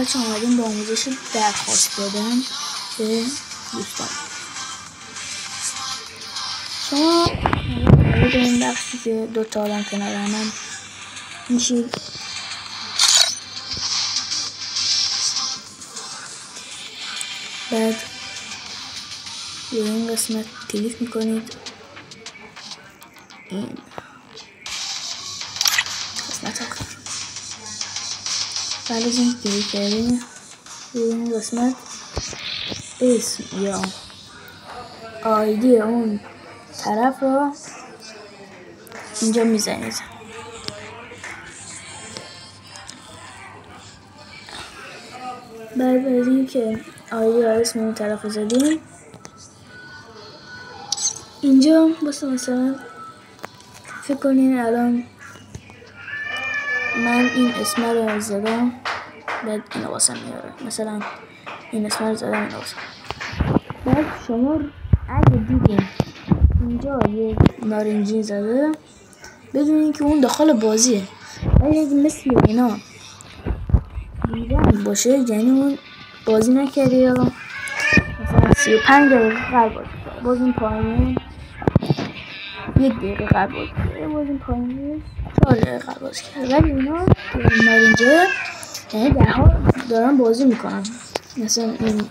بچه آمدیم با آموزش درخواست دادن به دوستان. شما وارد این بخشی که دو تا آدم کنار هم میشید. بعد به این قسمت کلیک میکنید. این قسمت آخر بعد از این کلیک کردیم به این قسمت اسم یا آیدی اون طرف رو اینجا میزنید. بعد از این که آیدی یا اسم اون طرف رو زدیم، اینجا مثلا فکر کنین الان من این اسم رو زدم، بعد اینو واسه میاره، مثلا این اسم رو زدم اینو واسه. بعد شما اگه دیدین اینجا یه نارنجی زده، بدونین که اون داخل بازیه. ولی اگه مثل اینا دیدن باشه، یعنی اون بازی نکردی یا مثلا 35 دقیقه قبل بازی کرد، باز این پایینه 1 دقیقه قبل بازی کرد، باز این پایینه 4 دقیقه قبل بازی کرد. ولی اینا نارنجه یعنی در حال دارن بازی میکنن. مثلا این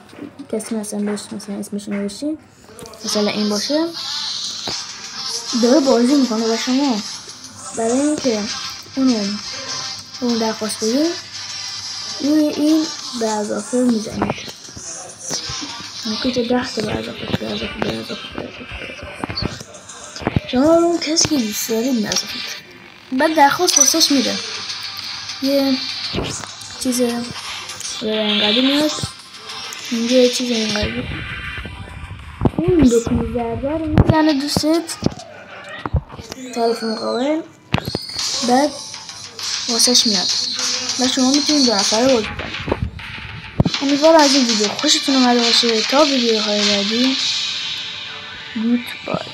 کسی مثلا بهش مثلا اسمش نوشتی، مثلا این باشه، داره بازی میکنه و شما برای اینکه اون درخواست بدید روی این به اضافه میزنید. ممکن تا 10 تا به اضافه شما اون کسی که دوست دارید به اضافه میزنید. بعد درخواست واسش میده، یه چیز اینقدر میاد اینجا، یه چیز اینقدر اون دکمه زرده رو میزنه دوستت طرف مقابل، بعد واسش میاد و شما میتونید 2 نفره بازی کنید. امیدوارم از این ویدیو خوشتون اومده باشه. تا ویدیوهای بعدی، گود بای.